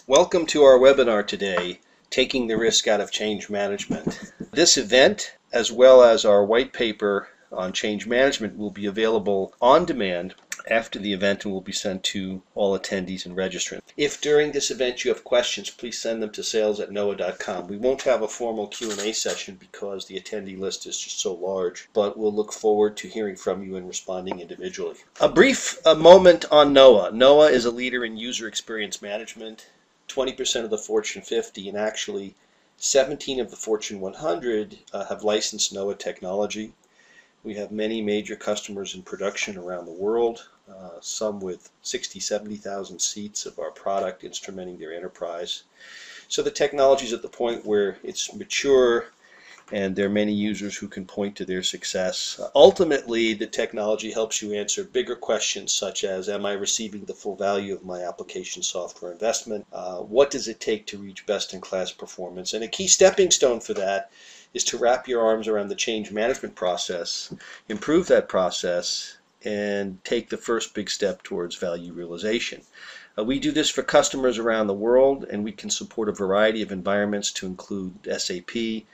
Welcome to our webinar today, Taking the Risk Out of Change Management. This event, as well as our white paper on change management, will be available on demand after the event and will be sent to all attendees and registrants. If during this event you have questions, please send them to sales@knoa.com. We won't have a formal Q&A session because the attendee list is just so large, but we'll look forward to hearing from you and responding individually. A brief moment on Knoa. Knoa is a leader in user experience management. 20% of the Fortune 50 and actually 17 of the Fortune 100 have licensed Knoa technology. We have many major customers in production around the world, some with 60, 70,000 seats of our product instrumenting their enterprise. So the technology is at the point where it's mature and there are many users who can point to their success. Ultimately, the technology helps you answer bigger questions such as, am I receiving the full value of my application software investment? What does it take to reach best-in-class performance? And a key stepping stone for that is to wrap your arms around the change management process, improve that process, and take the first big step towards value realization. We do this for customers around the world, and we can support a variety of environments to include SAP,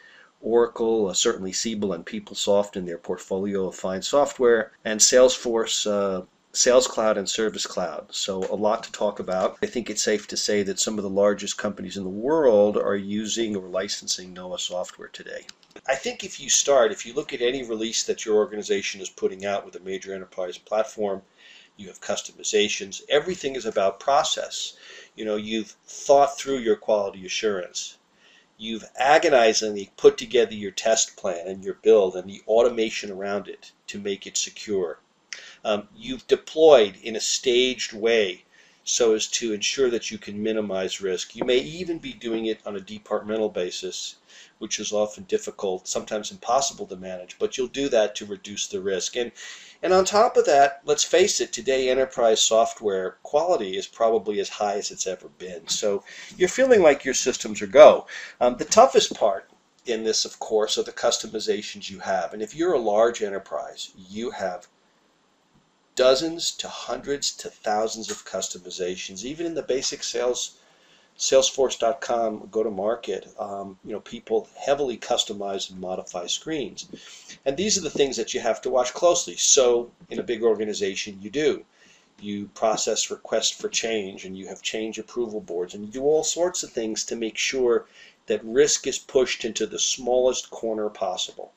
Oracle, certainly Siebel and PeopleSoft in their portfolio of fine software, and Salesforce, Sales Cloud and Service Cloud. So a lot to talk about. I think it's safe to say that some of the largest companies in the world are using or licensing Knoa software today. I think if you look at any release that your organization is putting out with a major enterprise platform, you have customizations. Everything is about process. You've thought through your quality assurance. You've agonizingly put together your test plan and your build and the automation around it to make it secure. You've deployed in a staged way so as to ensure that you can minimize risk. You may even be doing it on a departmental basis, which is often difficult, sometimes impossible to manage, but you'll do that to reduce the risk. And on top of that, let's face it, today enterprise software quality is probably as high as it's ever been. So you're feeling like your systems are go. The toughest part in this, of course, are the customizations you have. And if you're a large enterprise, you have dozens to hundreds to thousands of customizations. Even in the basic Salesforce.com go-to-market, people heavily customize and modify screens. And these are the things that you have to watch closely. So in a big organization, you process requests for change, and you have change approval boards, and you do all sorts of things to make sure that risk is pushed into the smallest corner possible.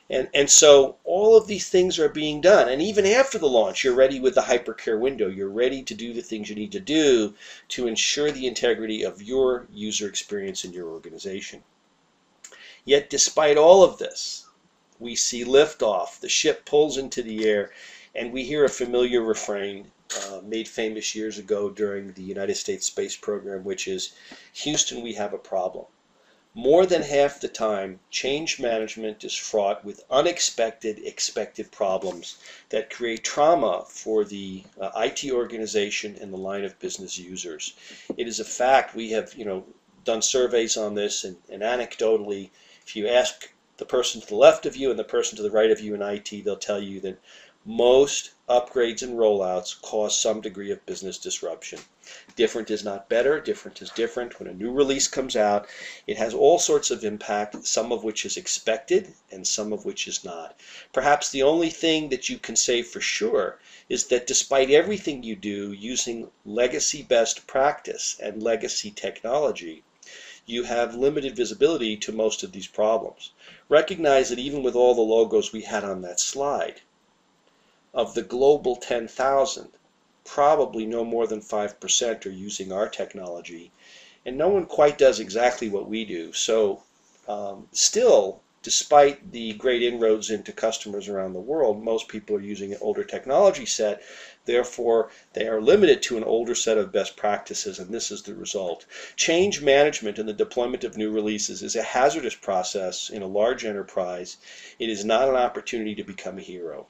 And so all of these things are being done. And even after the launch, you're ready with the hypercare window. You're ready to do the things you need to do to ensure the integrity of your user experience in your organization. Yet despite all of this, we see liftoff. The ship pulls into the air, and we hear a familiar refrain made famous years ago during the United States space program, which is, Houston, we have a problem. More than half the time, change management is fraught with unexpected, expected problems that create trauma for the IT organization and the line of business users. It is a fact. We have done surveys on this, and anecdotally, if you ask the person to the left of you and the person to the right of you in IT, they'll tell you that most upgrades and rollouts cause some degree of business disruption. Different is not better. Different is different. When a new release comes out, it has all sorts of impact, some of which is expected and some of which is not. Perhaps the only thing that you can say for sure is that despite everything you do using legacy best practice and legacy technology, you have limited visibility to most of these problems. Recognize that even with all the logos we had on that slide, of the global 10,000, probably no more than 5% are using our technology, and no one quite does exactly what we do. So still, despite the great inroads into customers around the world, most people are using an older technology set. Therefore, they are limited to an older set of best practices, and this is the result. Change management and the deployment of new releases is a hazardous process in a large enterprise. It is not an opportunity to become a hero.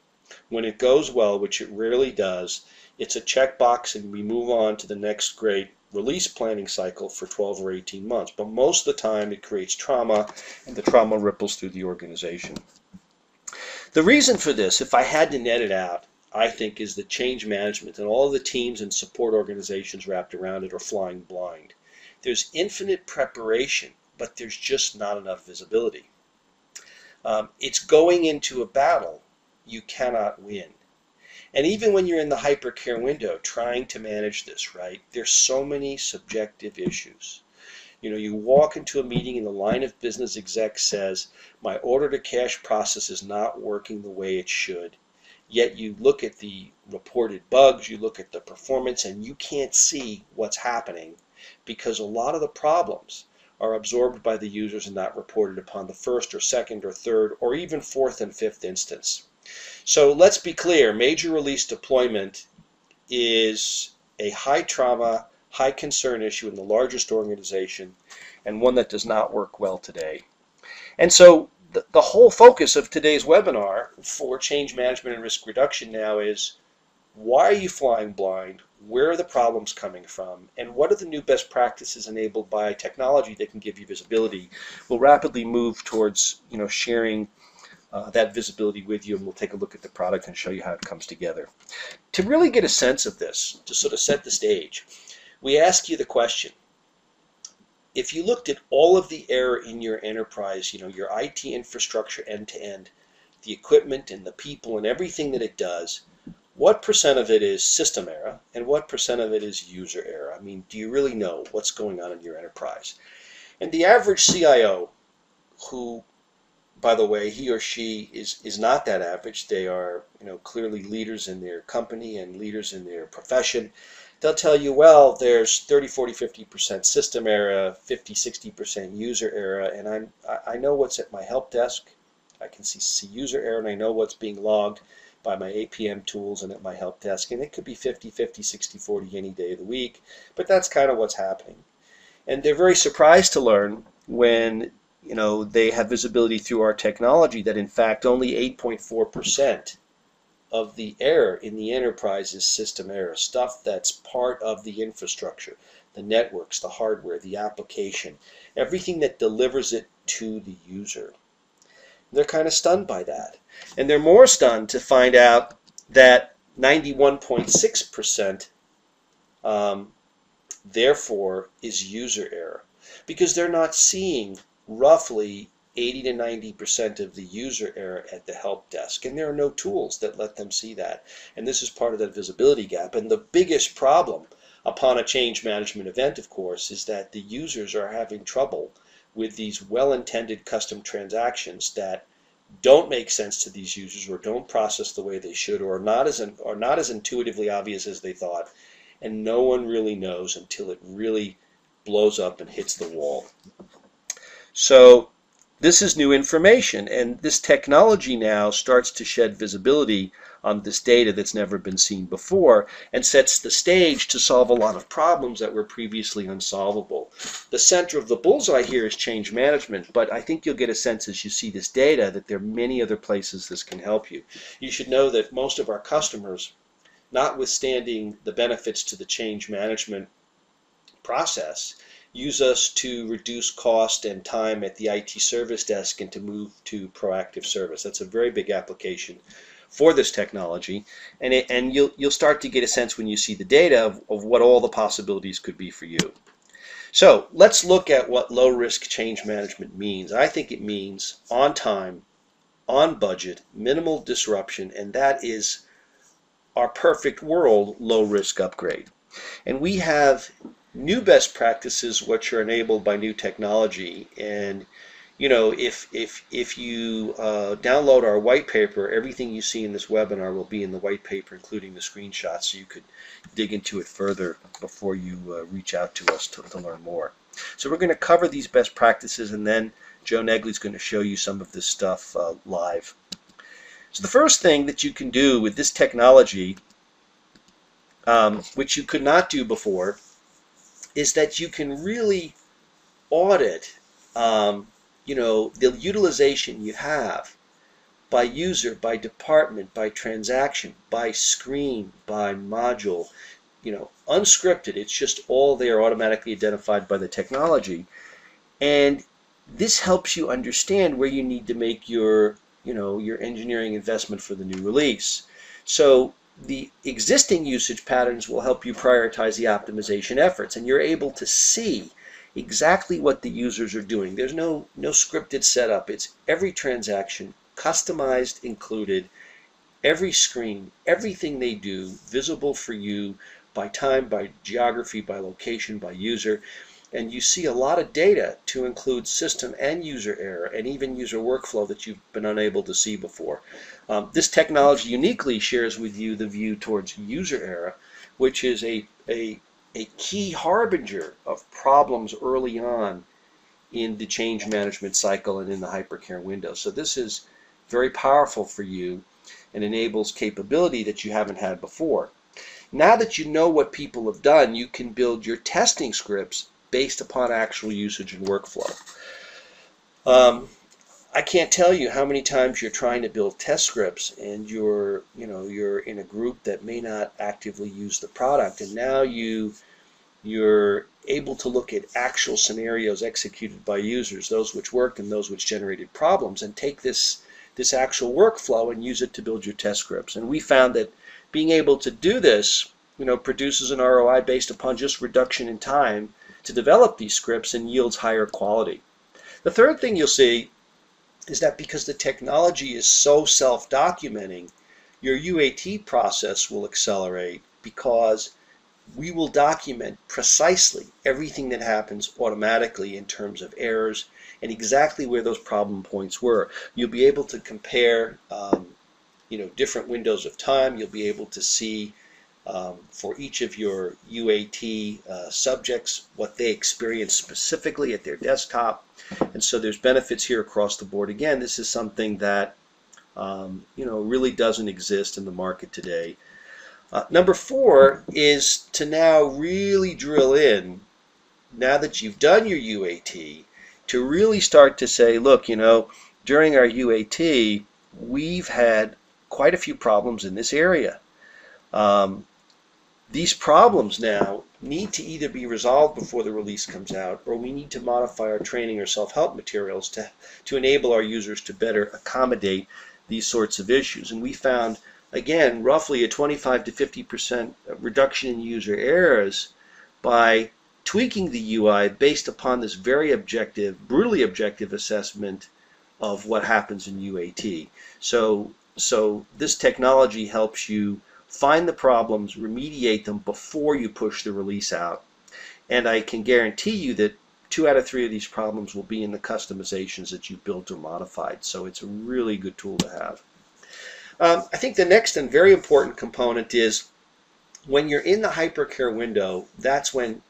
When it goes well, which it rarely does, it's a checkbox and we move on to the next great release planning cycle for 12 or 18 months. But most of the time it creates trauma, and the trauma ripples through the organization. The reason for this, if I had to net it out, I think, is that change management and all the teams and support organizations wrapped around it are flying blind. There's infinite preparation, but there's just not enough visibility. It's going into a battle you cannot win. And even when you're in the hypercare window trying to manage this, right, there's so many subjective issues. You know, you walk into a meeting and the line of business exec says, my order to cash process is not working the way it should. Yet you look at the reported bugs, you look at the performance, and you can't see what's happening because a lot of the problems are absorbed by the users and not reported upon the first or second or third or even fourth and fifth instance. So let's be clear, major release deployment is a high trauma, high concern issue in the largest organization, and one that does not work well today. And so the whole focus of today's webinar for change management and risk reduction now is, why are you flying blind? Where are the problems coming from? And what are the new best practices enabled by technology that can give you visibility? We'll rapidly move towards sharing that visibility with you, and we'll take a look at the product and show you how it comes together. To really get a sense of this, to sort of set the stage, we ask you the question: if you looked at all of the error in your enterprise, your IT infrastructure end to end, the equipment and the people and everything that it does, what percent of it is system error and what percent of it is user error? I mean, do you really know what's going on in your enterprise? And the average CIO, who, by the way, he or she is not that average. They are, clearly leaders in their company and leaders in their profession. They'll tell you, well, there's 30, 40, 50% system error, 50, 60% user error, and I know what's at my help desk. I can see user error, and I know what's being logged by my APM tools and at my help desk, and it could be 50, 50, 60, 40 any day of the week, but that's kind of what's happening. And they're very surprised to learn when they have visibility through our technology that in fact only 8.4% of the error in the enterprise is system error, stuff that's part of the infrastructure, the networks, the hardware, the application, everything that delivers it to the user. They're kind of stunned by that. And they're more stunned to find out that 91.6% therefore is user error, because they're not seeing roughly 80 to 90% of the user error at the help desk, and there are no tools that let them see that. And this is part of that visibility gap. And the biggest problem upon a change management event, of course, is that the users are having trouble with these well-intended custom transactions that don't make sense to these users, or don't process the way they should, or are not as intuitively obvious as they thought, and no one really knows until it really blows up and hits the wall. So this is new information, and this technology now starts to shed visibility on this data that's never been seen before, and sets the stage to solve a lot of problems that were previously unsolvable. The center of the bullseye here is change management, but I think you'll get a sense as you see this data that there are many other places this can help you. You should know that most of our customers, notwithstanding the benefits to the change management process, use us to reduce cost and time at the IT service desk and to move to proactive service. That's a very big application for this technology, and you'll start to get a sense when you see the data of what all the possibilities could be for you. So let's look at what low-risk change management means. I think it means on time, on budget, minimal disruption, and that is our perfect world low-risk upgrade. And we have new best practices which are enabled by new technology. And if you download our white paper, everything you see in this webinar will be in the white paper, including the screenshots, so you could dig into it further before you reach out to us to learn more. So we're going to cover these best practices, and then Joe Negley's going to show you some of this stuff live. So the first thing that you can do with this technology, which you could not do before, is that you can really audit the utilization you have by user, by department, by transaction, by screen, by module, unscripted. It's just all there, automatically identified by the technology. And this helps you understand where you need to make your engineering investment for the new release. So the existing usage patterns will help you prioritize the optimization efforts, and you're able to see exactly what the users are doing. There's no scripted setup. It's every transaction, customized, included, every screen, everything they do, visible for you by time, by geography, by location, by user. And you see a lot of data to include system and user error and even user workflow that you've been unable to see before. This technology uniquely shares with you the view towards user error, which is a key harbinger of problems early on in the change management cycle and in the hypercare window. So this is very powerful for you and enables capability that you haven't had before. Now that you know what people have done, you can build your testing scripts based upon actual usage and workflow. I can't tell you how many times you're trying to build test scripts and you're in a group that may not actively use the product, and now you're able to look at actual scenarios executed by users, those which worked and those which generated problems, and take this actual workflow and use it to build your test scripts. And we found that being able to do this, produces an ROI based upon just reduction in time to develop these scripts and yields higher quality. The third thing you'll see is that because the technology is so self-documenting, your UAT process will accelerate because we will document precisely everything that happens automatically in terms of errors and exactly where those problem points were. You'll be able to compare different windows of time. You'll be able to see for each of your UAT subjects what they experienced specifically at their desktop. And so there's benefits here across the board. Again, this is something that really doesn't exist in the market today. Number 4 is to now really drill in, now that you've done your UAT, to really start to say, look, during our UAT, we've had quite a few problems in this area. These problems now need to either be resolved before the release comes out, or we need to modify our training or self-help materials to enable our users to better accommodate these sorts of issues. And we found, again, roughly a 25 to 50% reduction in user errors by tweaking the UI based upon this very objective, brutally objective assessment of what happens in UAT. So this technology helps you find the problems, remediate them before you push the release out. And I can guarantee you that 2 out of 3 of these problems will be in the customizations that you built or modified. So it's a really good tool to have. I think the next and very important component is when you're in the hypercare window, that's when,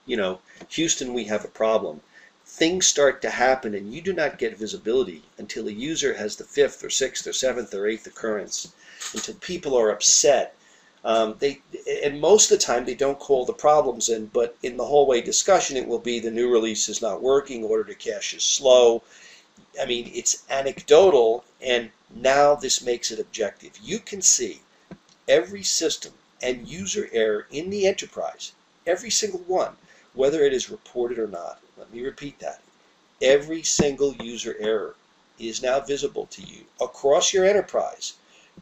Houston, we have a problem. Things start to happen and you do not get visibility until a user has the 5th or 6th or 7th or 8th occurrence, until people are upset. And most of the time they don't call the problems in, but in the hallway discussion it will be the new release is not working, order to cash is slow. I mean, it's anecdotal, and now this makes it objective. You can see every system and user error in the enterprise, every single one, whether it is reported or not. Let me repeat that. Every single user error is now visible to you across your enterprise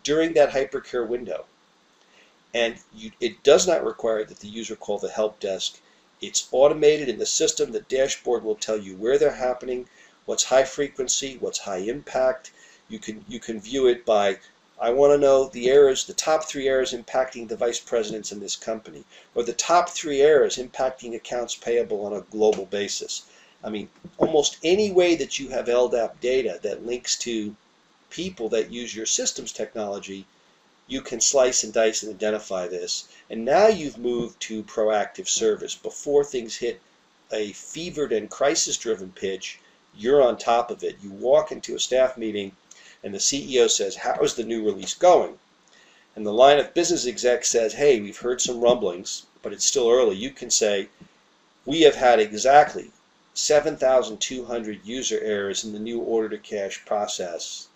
during that hypercare window. And it does not require that the user call the help desk. It's automated in the system. The dashboard will tell you where they're happening, what's high frequency, what's high impact. You can view it by, I want to know the errors, the top 3 errors impacting the vice presidents in this company, or the top 3 errors impacting accounts payable on a global basis. I mean, almost any way that you have LDAP data that links to people that use your systems technology, you can slice and dice and identify this. And now you've moved to proactive service. Before things hit a fevered and crisis-driven pitch, you're on top of it. You walk into a staff meeting and the CEO says, how is the new release going? And the line of business exec says, hey, we've heard some rumblings, but it's still early. You can say, we have had exactly 7,200 user errors in the new order to cash process,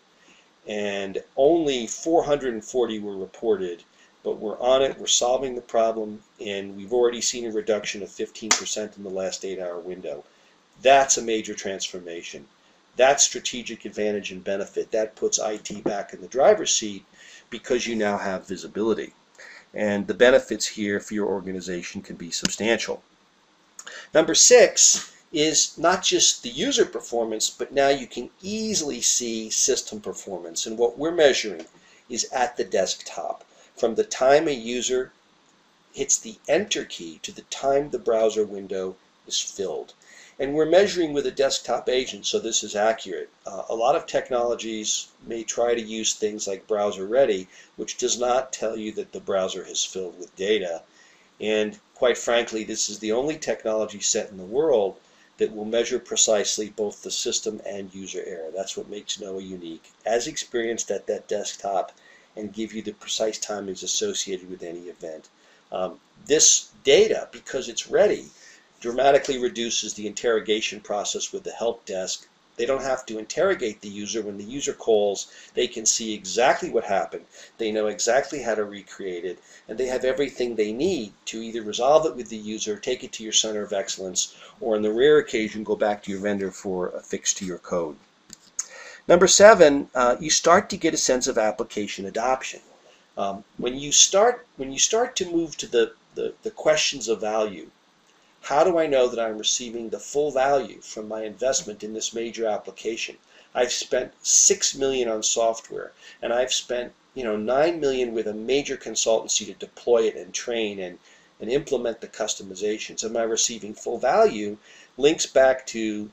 and only 440 were reported, but we're on it, we're solving the problem, and we've already seen a reduction of 15% in the last 8-hour window. That's a major transformation. That's strategic advantage and benefit. That puts IT back in the driver's seat because you now have visibility. and the benefits here for your organization can be substantial. Number 6 is not just the user performance, but now you can easily see system performance. And what we're measuring is at the desktop. From the time a user hits the enter key to the time the browser window is filled. And we're measuring with a desktop agent, so this is accurate. A lot of technologies may try to use things like browser ready, which does not tell you that the browser has filled with data. And quite frankly, this is the only technology set in the world that will measure precisely both the system and user error. That's what makes Knoa unique, as experienced at that desktop, and give you the precise timings associated with any event. This data, because it's ready, dramatically reduces the interrogation process with the help desk. They don't have to interrogate the user. When the user calls, they can see exactly what happened. They know exactly how to recreate it, and they have everything they need to either resolve it with the user, take it to your center of excellence, or on the rare occasion, go back to your vendor for a fix to your code. Number 7, you start to get a sense of application adoption. When you start to move to the questions of value, how do I know that I'm receiving the full value from my investment in this major application? I've spent $6 million on software, and I've spent $9 million with a major consultancy to deploy it and train and implement the customizations. Am I receiving full value? Links back to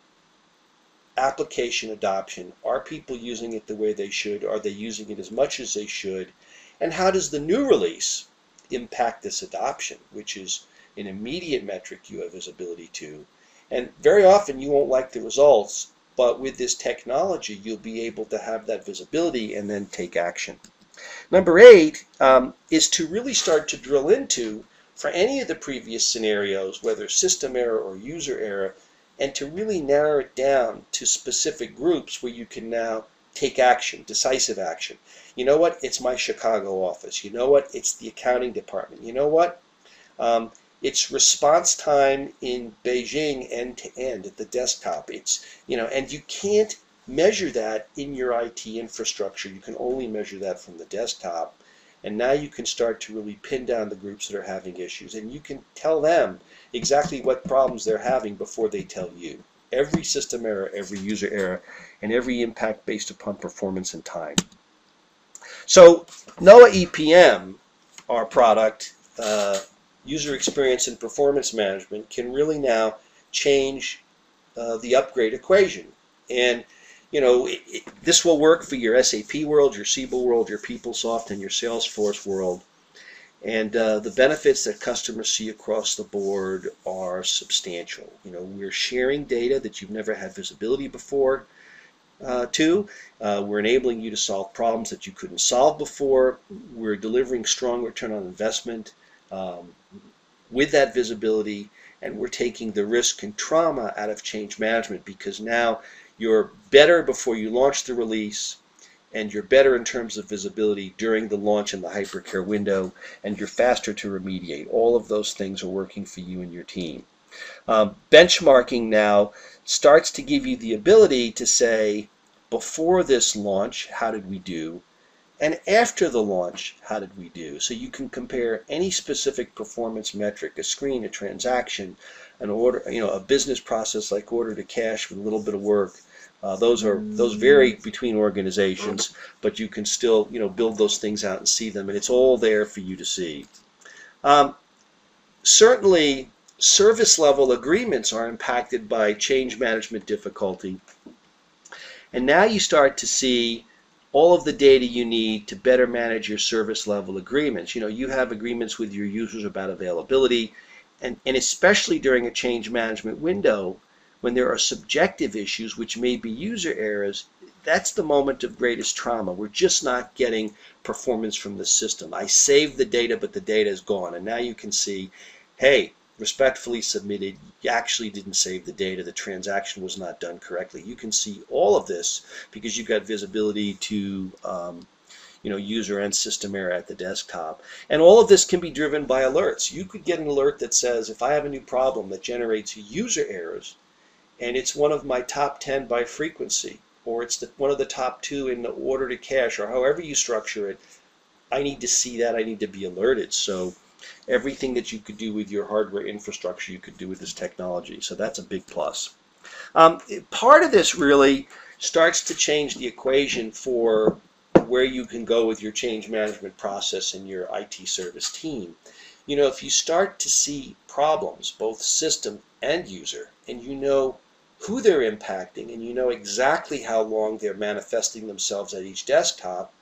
application adoption. Are people using it the way they should? Are they using it as much as they should? And how does the new release impact this adoption, which is an immediate metric you have visibility to? And very often you won't like the results, but with this technology you'll be able to have that visibility and then take action. Number 8 is to really start to drill into, for any of the previous scenarios, whether system error or user error, and to really narrow it down to specific groups where you can now take action, decisive action. You know what? It's my Chicago office. You know what? It's the accounting department. You know what? It's response time in Beijing end to end at the desktop. It's, and you can't measure that in your IT infrastructure. You can only measure that from the desktop. And now you can start to really pin down the groups that are having issues, and you can tell them exactly what problems they're having before they tell you. Every system error, every user error, and every impact based upon performance and time. So Knoa EPM, our product, user experience and performance management, can really now change the upgrade equation. And this will work for your SAP world, your Siebel world, your PeopleSoft, and your Salesforce world. And the benefits that customers see across the board are substantial. We're sharing data that you've never had visibility before to. We're enabling you to solve problems that you couldn't solve before. We're delivering strong return on investment with that visibility, and we're taking the risk and trauma out of change management, because now you're better before you launch the release, and you're better in terms of visibility during the launch in the hypercare window, and you're faster to remediate. All of those things are working for you and your team. Benchmarking now starts to give you the ability to say, before this launch, how did we do? And after the launch, how did we do? So you can compare any specific performance metric, a screen, a transaction, an order, a business process like order to cash with a little bit of work. Those vary between organizations, but you can still build those things out and see them, and it's all there for you to see. Certainly, service level agreements are impacted by change management difficulty, and now you start to see all of the data you need to better manage your service level agreements. You have agreements with your users about availability, and especially during a change management window, when there are subjective issues, which may be user errors, that's the moment of greatest trauma. We're just not getting performance from the system. I saved the data, but the data is gone. And now you can see, hey, respectfully submitted, you actually didn't save the data. The transaction was not done correctly. You can see all of this because you've got visibility to user and system error at the desktop. And all of this can be driven by alerts. You could get an alert that says, if I have a new problem that generates user errors, and it's one of my top 10 by frequency, or it's one of the top 2 in the order to cash, or however you structure it, I need to see that. I need to be alerted. So everything that you could do with your hardware infrastructure, you could do with this technology. So that's a big plus. Part of this really starts to change the equation for where you can go with your change management process and your IT service team. You know, if you start to see problems, both system and user, and you know who they're impacting and you know exactly how long they're manifesting themselves at each desktop,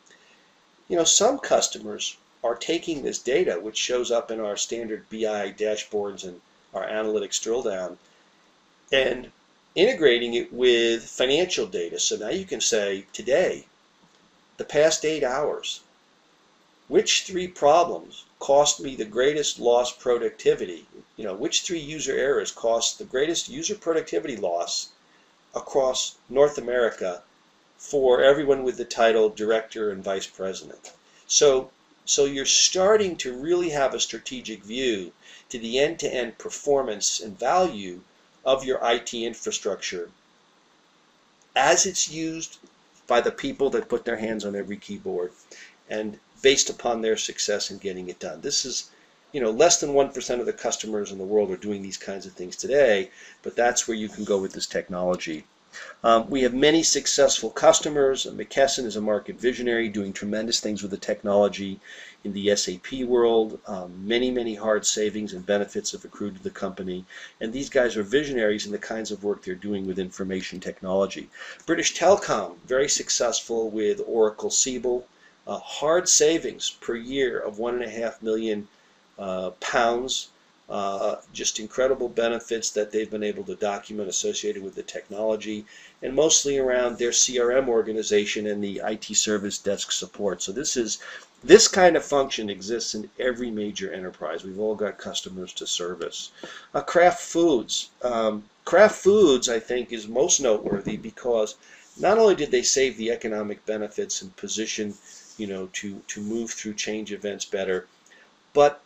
you know, some customers are taking this data, which shows up in our standard BI dashboards and our analytics drill down, and integrating it with financial data. So now you can say, today, the past 8 hours, which 3 problems cost me the greatest lost productivity? You know, which 3 user errors cost the greatest user productivity loss across North America for everyone with the title director and vice president? So you're starting to really have a strategic view to the end-to-end performance and value of your IT infrastructure as it's used by the people that put their hands on every keyboard and based upon their success in getting it done. This is, you know, less than 1% of the customers in the world are doing these kinds of things today, but that's where you can go with this technology. We have many successful customers. McKesson is a market visionary doing tremendous things with the technology in the SAP world. Many hard savings and benefits have accrued to the company. And these guys are visionaries in the kinds of work they're doing with information technology. British Telecom, very successful with Oracle Siebel. Hard savings per year of £1.5 million. Just incredible benefits that they've been able to document associated with the technology, and mostly around their CRM organization and the IT service desk support. So this kind of function exists in every major enterprise. We've all got customers to service. Kraft Foods. Kraft Foods, I think, is most noteworthy because not only did they save the economic benefits and position, you know, to move through change events better, but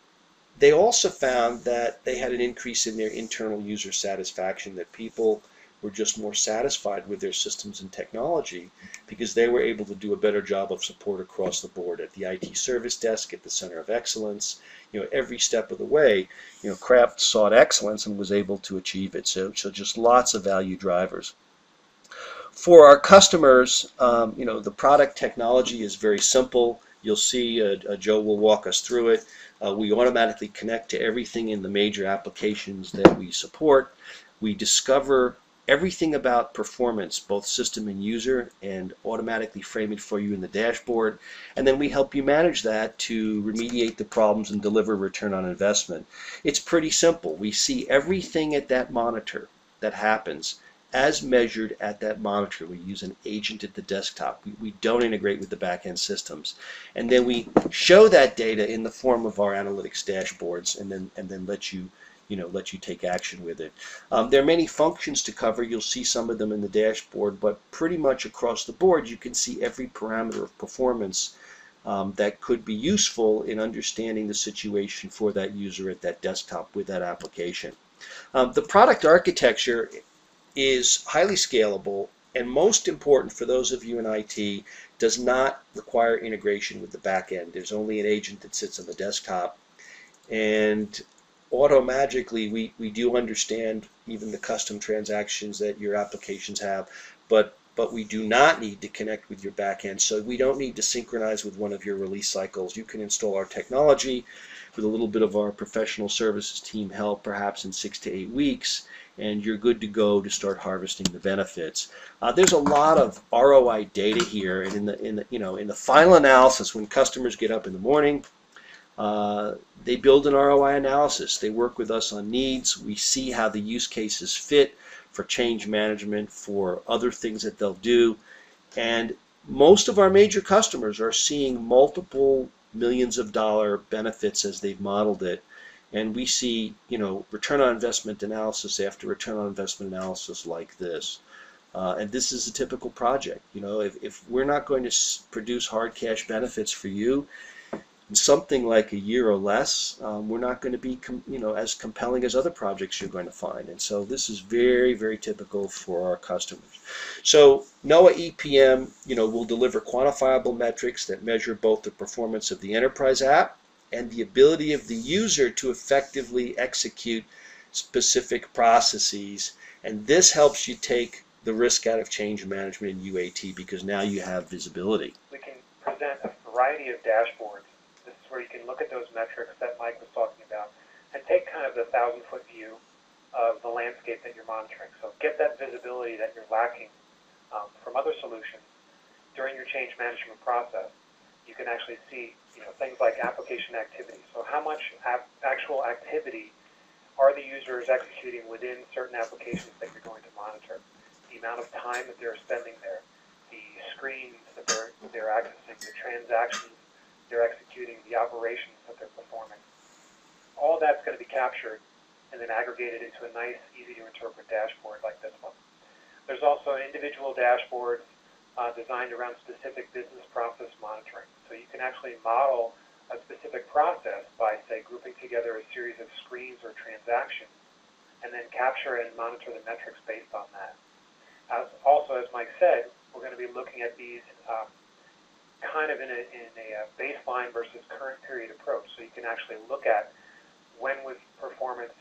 they also found that they had an increase in their internal user satisfaction, that people were just more satisfied with their systems and technology because they were able to do a better job of support across the board at the IT service desk, at the center of excellence. You know, every step of the way, you know, Kraft sought excellence and was able to achieve it. So just lots of value drivers. For our customers, you know, the product technology is very simple. You'll see Joe will walk us through it. We automatically connect to everything in the major applications that we support. We discover everything about performance, both system and user, and automatically frame it for you in the dashboard. And then we help you manage that to remediate the problems and deliver return on investment. It's pretty simple. We see everything at that monitor that happens as measured at that monitor. We use an agent at the desktop. We don't integrate with the back-end systems. And then we show that data in the form of our analytics dashboards and then let you take action with it. There are many functions to cover. You'll see some of them in the dashboard, but pretty much across the board you can see every parameter of performance that could be useful in understanding the situation for that user at that desktop with that application. The product architecture is highly scalable, and most important for those of you in IT, does not require integration with the back end. There's only an agent that sits on the desktop, and auto-magically we do understand even the custom transactions that your applications have, but we do not need to connect with your back end, so we don't need to synchronize with one of your release cycles. You can install our technology with a little bit of our professional services team help, perhaps in 6 to 8 weeks, and you're good to go to start harvesting the benefits. There's a lot of ROI data here, and in the final analysis, when customers get up in the morning, they build an ROI analysis. They work with us on needs. We see how the use cases fit for change management, for other things that they'll do, and most of our major customers are seeing multiple millions of dollar benefits as they've modeled it. And we see, you know, return on investment analysis after return on investment analysis like this. And this is a typical project. You know, if we're not going to produce hard cash benefits for you, something like a year or less, we're not going to be as compelling as other projects you're going to find. And so this is very, very typical for our customers. So Knoa EPM, will deliver quantifiable metrics that measure both the performance of the enterprise app and the ability of the user to effectively execute specific processes. And this helps you take the risk out of change management in UAT because now you have visibility. We can present a variety of dashboards. This is where you can look at those metrics that Mike was talking about and take kind of the 1,000-foot view of the landscape that you're monitoring. So get that visibility that you're lacking from other solutions during your change management process. You can actually see things like application activity. So how much actual activity are the users executing within certain applications that you're going to monitor? The amount of time that they're spending there, the screens that they're accessing, the transactions they're executing, the operations that they're performing. All that's going to be captured and then aggregated into a nice, easy-to-interpret dashboard like this one. There's also individual dashboards designed around specific business process monitoring. So you can actually model a specific process by, say, grouping together a series of screens or transactions and then capture and monitor the metrics based on that. Also, as Mike said, we're going to be looking at these kind of in a baseline versus current period approach. So you can actually look at when was performance,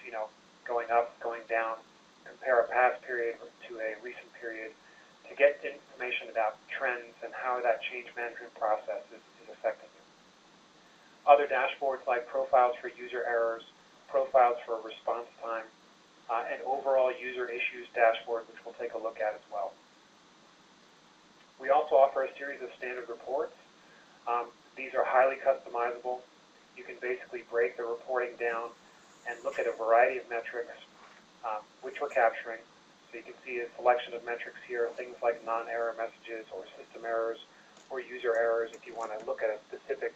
going up, going down, compare a past period to a recent period to get information about trends and how that change management process is affecting you. Other dashboards like profiles for user errors, profiles for response time, and overall user issues dashboard, which we'll take a look at as well. We also offer a series of standard reports. These are highly customizable. You can basically break the reporting down and look at a variety of metrics which we're capturing. So you can see a selection of metrics here, things like non-error messages or system errors or user errors. If you want to look at a specific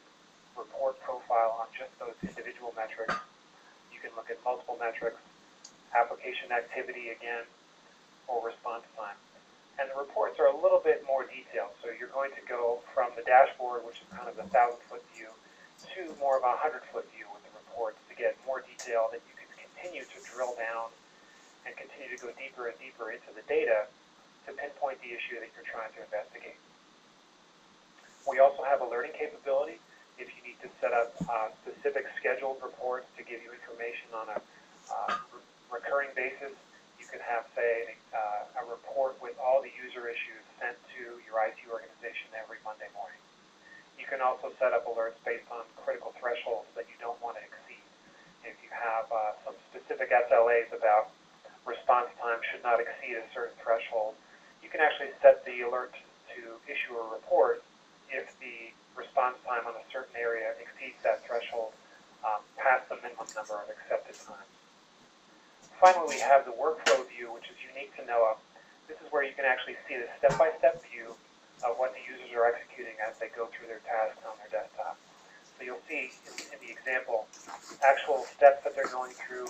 report profile on just those individual metrics, you can look at multiple metrics, application activity again, or response time. And the reports are a little bit more detailed. So you're going to go from the dashboard, which is kind of the 1,000-foot view, to more of a 100-foot view with the reports to get more detail that you can continue to drill down and continue to go deeper and deeper into the data to pinpoint the issue that you're trying to investigate. We also have alerting capability. If you need to set up specific scheduled reports to give you information on a recurring basis, you can have, say, a report with all the user issues sent to your IT organization every Monday morning. You can also set up alerts based on critical thresholds that you don't want to exceed. If you have some specific SLAs about response time should not exceed a certain threshold, you can actually set the alert to issue a report if the response time on a certain area exceeds that threshold past the minimum number of accepted times. Finally, we have the workflow view, which is unique to Knoa. This is where you can actually see the step-by-step view of what the users are executing as they go through their tasks on their desktop. So you'll see in the example actual steps that they're going through,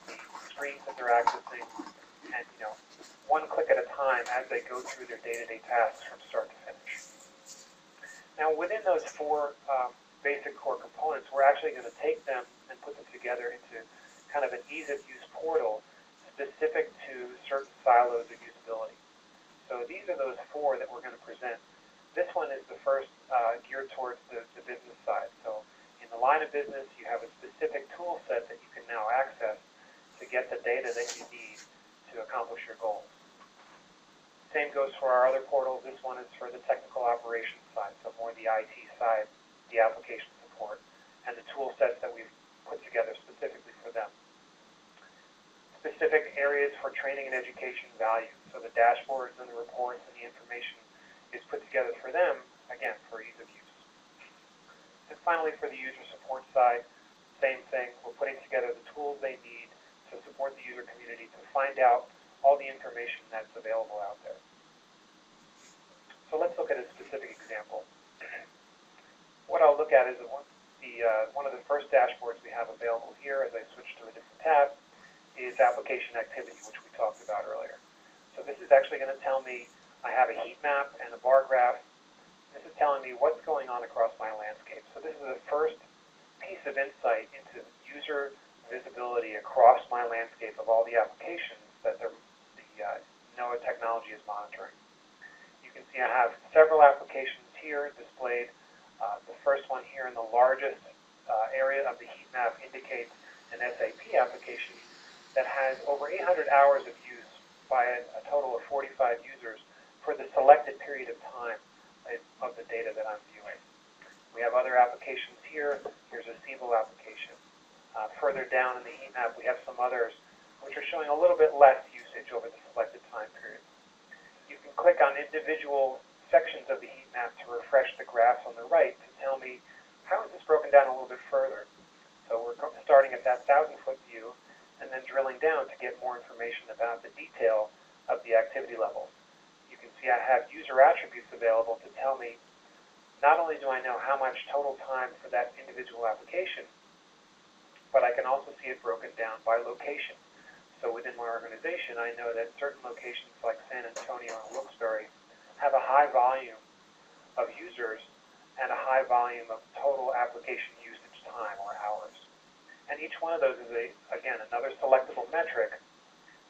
the screens that they're accessing, and one click at a time as they go through their day-to-day tasks from start to finish. Now, within those four basic core components, we're actually going to take them and put them together into kind of an ease-of-use portal specific to certain silos of usability. So these are those four that we're going to present. This one is the first geared towards the business side. So in the line of business, you have a specific tool set that you can now access to get the data that you need to accomplish your goals. Same goes for our other portals. This one is for the technical operations side, so more the IT side, the application support, and the tool sets that we've put together specifically for them. Specific areas for training and education value, so the dashboards and the reports and the information is put together for them, again, for ease of use. And finally, for the user support side, same thing. We're putting together the tools they need to support the user community to find out all the information that's available out there. So let's look at a specific example. What I'll look at is one of the first dashboards we have available here as I switch to a different tab is application activity, which we talked about earlier. So this is actually going to tell me I have a heat map and a bar graph This is telling me what's going on across my landscape. So this is the first piece of insight into user visibility across my landscape of all the applications that the Knoa technology is monitoring. You can see I have several applications here displayed. The first one here in the largest area of the heat map indicates an SAP application that has over 800 hours of use by a total of 45 users for the selected period of time of the data that I'm viewing. We have other applications here. Here's a Siebel application. Further down in the heat map, we have some others which are showing a little bit less usage over the selected time period. You can click on individual sections of the heat map to refresh the graphs on the right to tell me how is this broken down a little bit further. So we're starting at that 1,000-foot view and then drilling down to get more information about the detail of the activity levels. You can see I have user attributes available to tell me not only do I know how much total time for that individual application, but I can also see it broken down by location. So within my organization, I know that certain locations like San Antonio and Wilkes-Barre have a high volume of users and a high volume of total application usage time or hours. And each one of those is, again, another selectable metric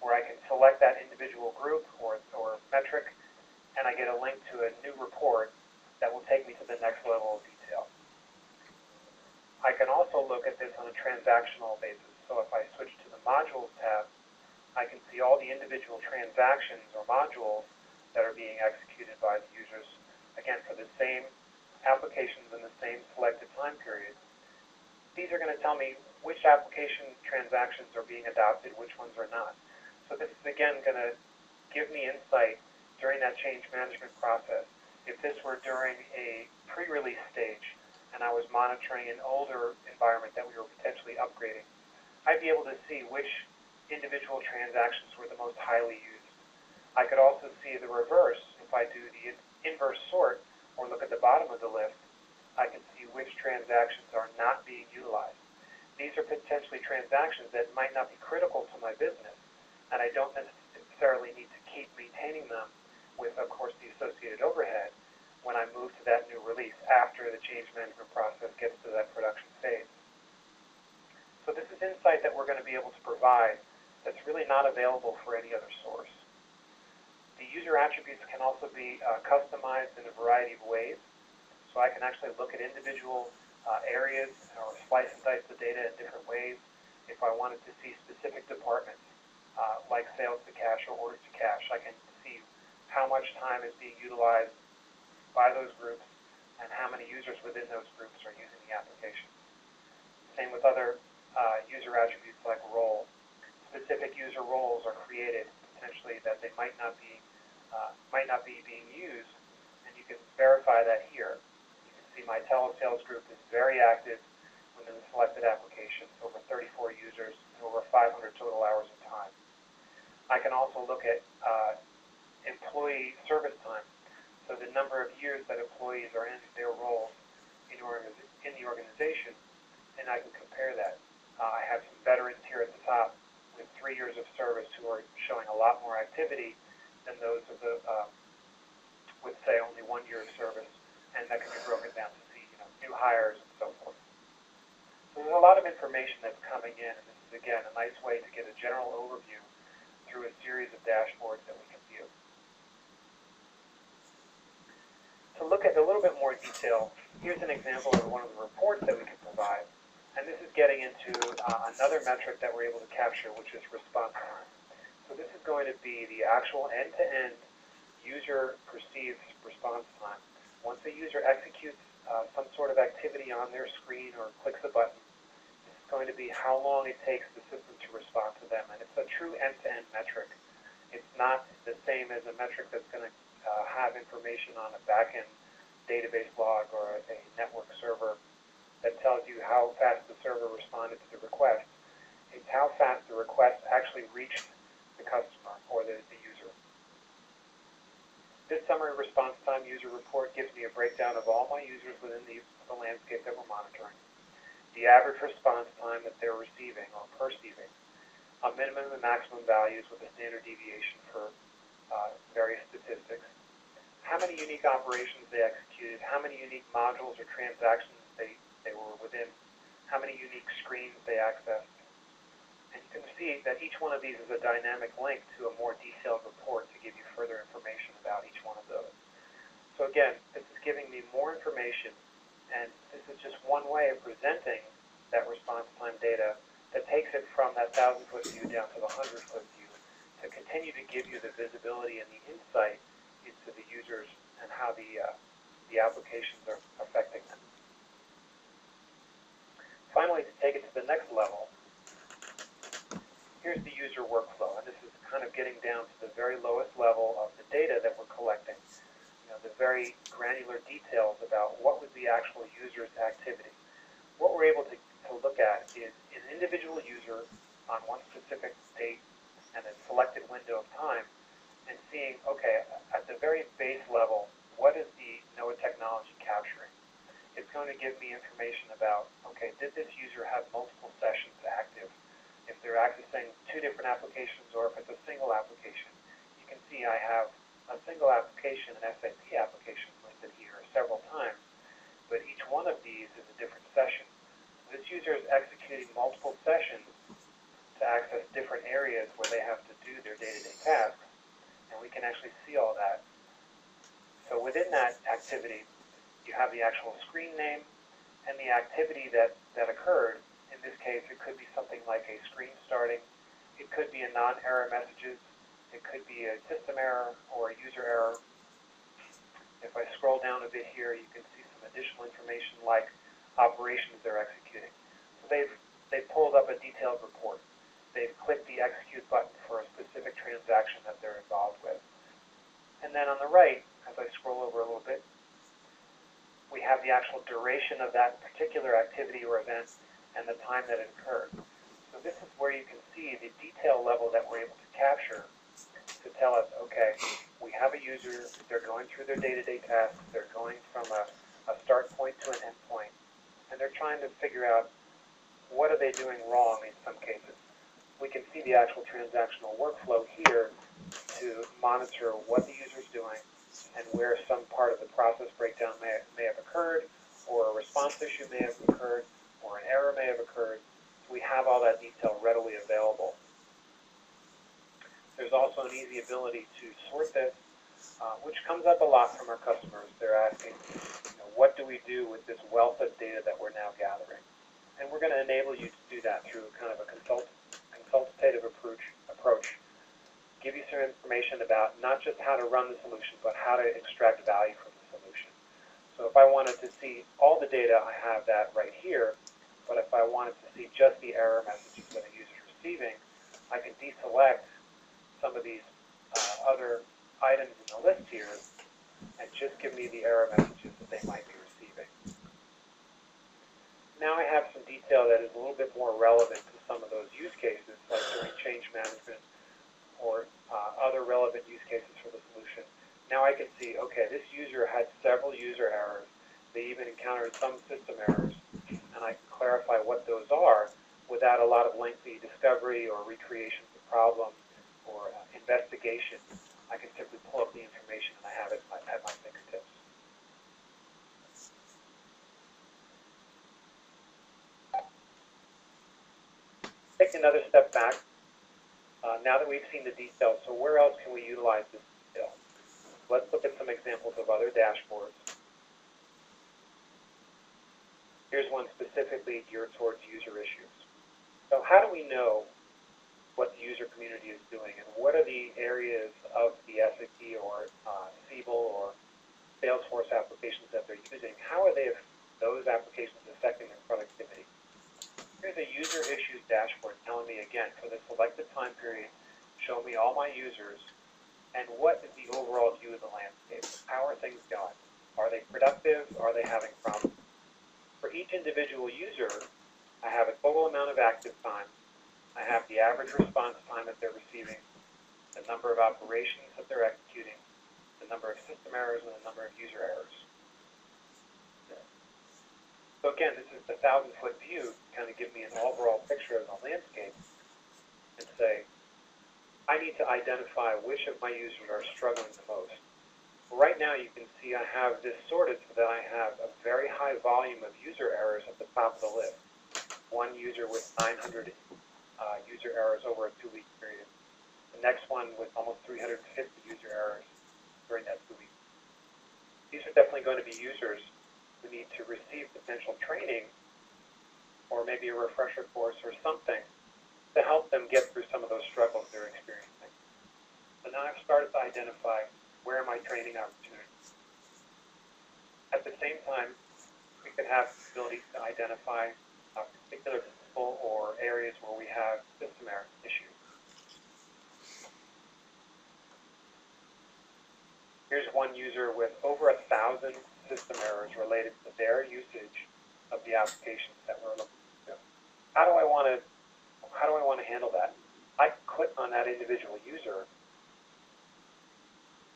where I can select that individual group or metric, and I get a link to a new report that will take me to the next level of detail. I can also look at this on a transactional basis. So if I switch to the Modules tab, I can see all the individual transactions or modules that are being executed by the users, again, for the same applications in the same selected time period. These are going to tell me which application transactions are being adopted, which ones are not. So this is, again, going to give me insight during that change management process. If this were during a pre-release stage and I was monitoring an older environment that we were potentially upgrading, I'd be able to see which individual transactions were the most highly used. I could also see the reverse. If I do the inverse sort or look at the bottom of the list, I can see which transactions are not being utilized. These are potentially transactions that might not be critical to my business, and I don't necessarily need to keep maintaining them with, of course, the associated overhead when I move to that new release after the change management process gets to that production phase. So this is insight that we're going to be able to provide that's really not available for any other source. The user attributes can also be customized in a variety of ways. So I can actually look at individual areas or slice and dice the data in different ways. If I wanted to see specific departments, like sales to cash or orders to cash, I can see how much time is being utilized by those groups and how many users within those groups are using the application. Same with other user attributes like role. Specific user roles are created potentially that they might not be being used, and you can verify that here. You can see my telesales group is very active within the selected application, over 34 users and over 500 total hours of time. I can also look at employee service time, so the number of years that employees are in their roles in the organization, and I can compare that. I have some veterans here at the top with 3 years of service who are showing a lot more activity than those of the with, say, only 1 year of service, and that can be broken down to see, new hires and so forth. So there's a lot of information that's coming in, and this is, again, a nice way to get a general overview through a series of dashboards that we can view. To look at a little bit more detail, here's an example of one of the reports that we can provide, and this is getting into another metric that we're able to capture, which is response time. So this is going to be the actual end-to-end user perceived response time. Once a user executes some sort of activity on their screen or clicks a button, this is going to be how long it takes the system to respond to them, and it's a true end-to-end metric. It's not the same as a metric that's going to have information on a back-end database log or a network server that tells you how fast the server responded to the request. It's how fast the request actually reached the customer or the user. This summary response time user report gives me a breakdown of all my users within the landscape that we're monitoring, the average response time that they're receiving or perceiving, a minimum and maximum values with a standard deviation for various statistics, how many unique operations they executed, how many unique modules or transactions they were within, how many unique screens they accessed. And you can see that each one of these is a dynamic link to a more detailed report to give you further information about each one of those. So again, this is giving me more information, and this is just one way of presenting that response time data that takes it from that 1,000-foot view down to the 100-foot view to continue to give you the visibility and the insight into the users and how the applications are affecting them. Finally, to take it to the next level, here's the user workflow, and this is kind of getting down to the very lowest level of the data that we're collecting. The very granular details about what was the actual user's activity. What we're able to look at is an individual user on one specific date and a selected window of time, and seeing, okay, at the very base level, what is the Knoa technology capturing? It's going to give me information about, okay, did this user have multiple sessions active? If they're accessing two different applications or if it's a single application, you can see I have a single application, an SAP application listed here several times, but each one of these is a different session. This user is executing multiple sessions to access different areas where they have to do their day-to-day tasks, and we can actually see all that. So within that activity, you have the actual screen name and the activity that occurred. In this case, it could be something like a screen starting. It could be a non-error messages. It could be a system error or a user error. If I scroll down a bit here, you can see some additional information like operations they're executing. So they've pulled up a detailed report. They've clicked the execute button for a specific transaction that they're involved with. And then on the right, as I scroll over a little bit, we have the actual duration of that particular activity or event and the time that it occurred. So this is where you can see the detail level that we're able to capture to tell us, okay, we have a user, they're going through their day-to-day tasks, they're going from a start point to an end point, and they're trying to figure out what are they doing wrong in some cases. We can see the actual transactional workflow here to monitor what the user's doing and where some part of the process breakdown may have occurred, or a response issue may have occurred, or an error may have occurred. So we have all that detail readily available. There's also an easy ability to sort this, which comes up a lot from our customers. They're asking, what do we do with this wealth of data that we're now gathering? And we're going to enable you to do that through kind of a consultative approach. Give you some information about not just how to run the solution, but how to extract value from the solution. So if I wanted to see all the data, I have that right here. But if I wanted to see just the error messages that a user is receiving, I can deselect some of these other items in the list here and just give me the error messages that they might be receiving. Now I have some detail that is a little bit more relevant to some of those use cases, like during change management or other relevant use cases for the solution. Now I can see, okay, this user had several user errors. They even encountered some system errors, and I can clarify what those are without a lot of lengthy discovery or recreation of the problem or investigation. I can simply pull up the information and I have it at my fingertips. Take another step back. Now that we've seen the details, so where else can we utilize this detail? Let's look at some examples of other dashboards. Here's one specifically geared towards user issues. So how do we know what the user community is doing, and what are the areas of the SAP or Siebel or Salesforce applications that they're using? How are those applications affecting their productivity? Here's a user issues dashboard telling me, again, for the selected time period, show me all my users, and what is the overall view of the landscape? How are things going? Are they productive? Are they having problems? For each individual user, I have a total amount of active time. I have the average response time that they're receiving, the number of operations that they're executing, the number of system errors, and the number of user errors. So again, this is the 1,000-foot view to kind of give me an overall picture of the landscape and say, I need to identify which of my users are struggling the most, Right now you can see I have this sorted so that I have a very high volume of user errors at the top of the list. One user with 900 user errors over a 2-week period. The next one with almost 350 user errors during that 2 weeks. These are definitely going to be users who need to receive potential training or maybe a refresher course or something to help them get through some of those struggles they're experiencing. So now I've started to identify where are my training opportunities. At the same time, we could have the ability to identify particular people or areas where we have system error issues. Here's one user with over 1,000 system errors related to their usage of the applications that we're looking to do. How do I want to handle that? I click on that individual user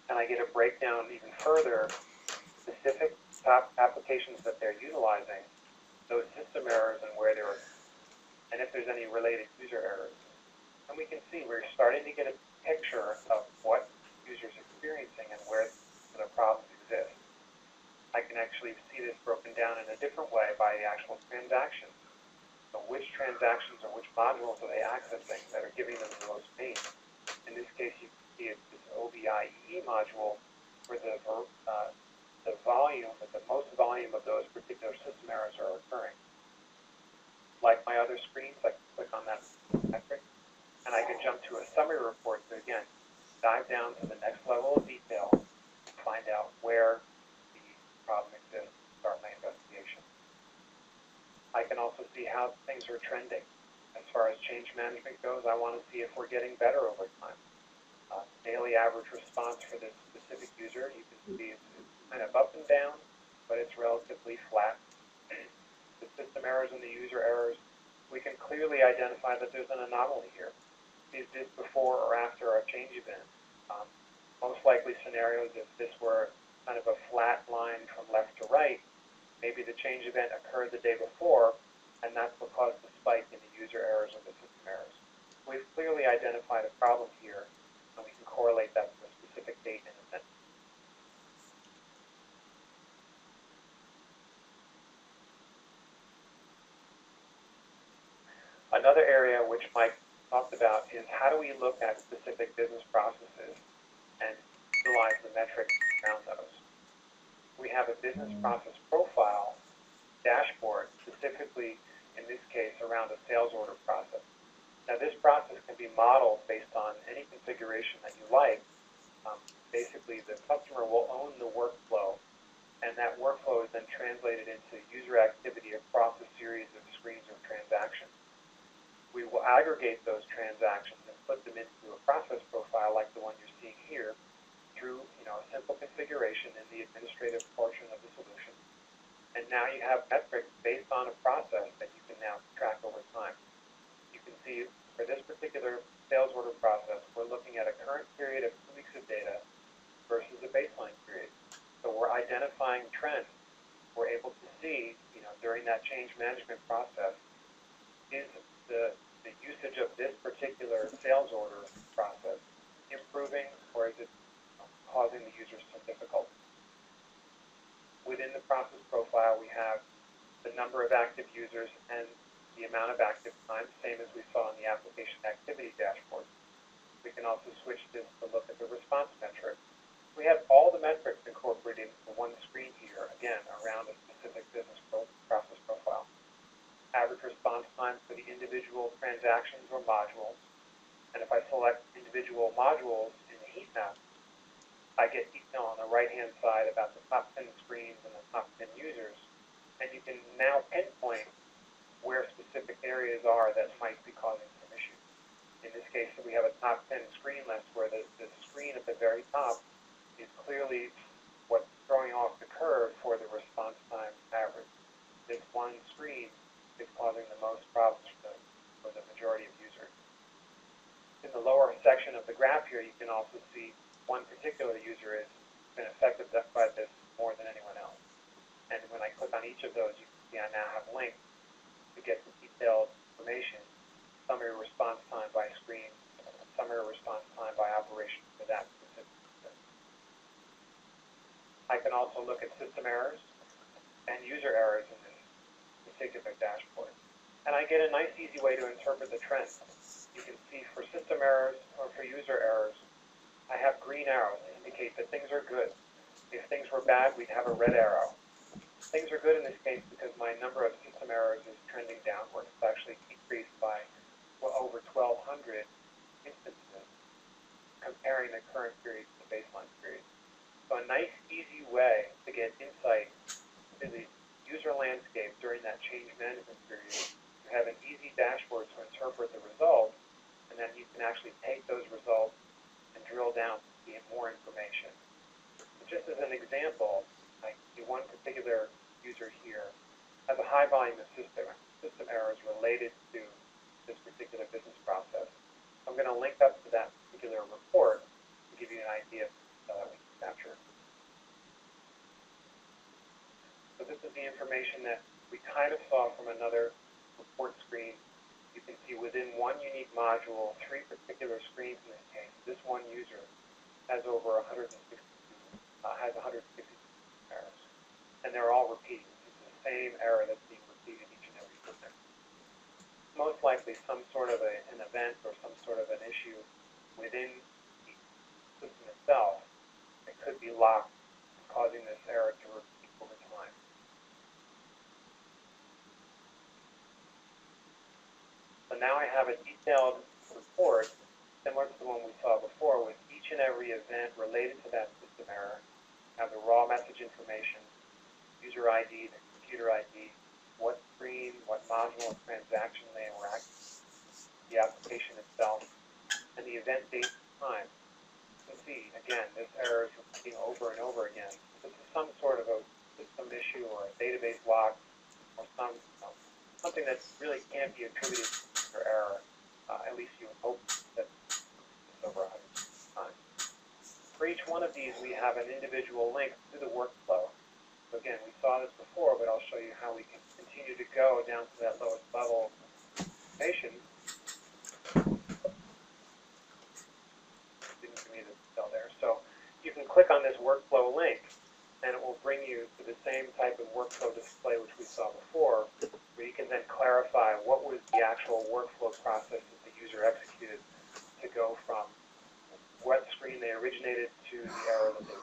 and I get a breakdown even further, specific top applications that they're utilizing, those system errors and where they're, and if there's any related user errors. And we can see we're starting to get a picture of what users are experiencing and where the problems exist. I can actually see this broken down in a different way by the actual transactions. So which transactions or which modules are they accessing that are giving them the most pain? In this case, you can see it's this OBIE module where the most volume of those particular system errors are occurring. Like my other screens, I can click on that metric, and I can jump to a summary report to, again, dive down to the next level of detail to find out where the problem exists and start my investigation. I can also see how things are trending. As far as change management goes, I want to see if we're getting better over time. Daily average response for this specific user, you can see it's kind of up and down, but it's relatively flat. The system errors and the user errors, we can clearly identify that there's an anomaly here. Is this before or after our change event? Most likely scenarios, if this were kind of a flat line from left to right, maybe the change event occurred the day before, and that's what caused the spike in the user errors or the system errors. We've clearly identified a problem here, and we can correlate that to a specific date and event. Another area which Mike talked about is how do we look at specific business processes and utilize the metrics around those. We have a business process profile dashboard, specifically in this case around a sales order process. Now this process can be modeled based on any configuration that you like. Basically the customer will own the workflow, and that workflow is then translated into user activity across a series of screens or transactions. We will aggregate those transactions and put them into a process profile like the one you're seeing here through a simple configuration in the administrative portion of the solution. And now you have metrics based on a process that you can now track over time. You can see for this particular sales order process, we're looking at a current period of 2 weeks of data versus a baseline period. So we're identifying trends. We're able to see, during that change management process, is the usage of this particular sales order process improving, or is it causing the users some difficulty? Within the process profile, we have the number of active users and the amount of active time, same as we saw in the application activity dashboard. We can also switch this to look at the response metric. We have all the metrics incorporated into one screen here, again, around a specific business process profile. Average response time for the individual transactions or modules. And if I select individual modules in the heat map, I get detail on the right-hand side about the top 10 screens and the top 10 users. And you can now pinpoint where specific areas are that might be causing some issues. In this case, we have a top 10 screen list where the screen at the very top is clearly what's throwing off the curve for the response time average. This one screen is causing the most problems for the majority of users. In the lower section of the graph here, you can also see one particular user has been affected by this more than anyone else. And when I click on each of those, you can see I now have links to get the detailed information, summary response time by screen, summary response time by operation for that specific user. I can also look at system errors and user errors in this particular dashboard. And I get a nice, easy way to interpret the trend. You can see for system errors or for user errors, I have green arrows to indicate that things are good. If things were bad, we'd have a red arrow. Things are good in this case because my number of system errors is trending downward. It's actually decreased by over 1,200 instances comparing the current period to the baseline period. So a nice, easy way to get insight into the user landscape during that change management period. You have an easy dashboard to interpret the results, and then you can actually take those results and drill down to see more information. So just as an example, I see one particular user here has a high volume of system errors related to this particular business process. I'm going to link up to that particular report to give you an idea of what we can capture. So this is the information that we kind of saw from another report screen. You can see within one unique module, 3 particular screens in this case. This one user has over 160 errors, and they're all repeating. It's the same error that's being repeated each and every time. Most likely some sort of an event or some sort of an issue within the system itself that could be locked, causing this error to repeat over time. So now I have a detailed report similar to the one we saw before with each and every event related to that system error. I have the raw message information, user ID, the computer ID, what screen, what module and transaction they were active, the application itself, and the event date and time. You can see, again, this error is repeating over and over again. This is some sort of a system issue or a database lock or something that really can't be attributed to error. At least you would hope that it's over 100 times. For each one of these, we have an individual link to the workflow. So again, we saw this before, but I'll show you how we can continue to go down to that lowest level of information. Didn't give me the detail there. So you can click on this workflow link, and it will bring you to the same type of workflow display which we saw before, where you can then clarify what was the actual workflow process that the user executed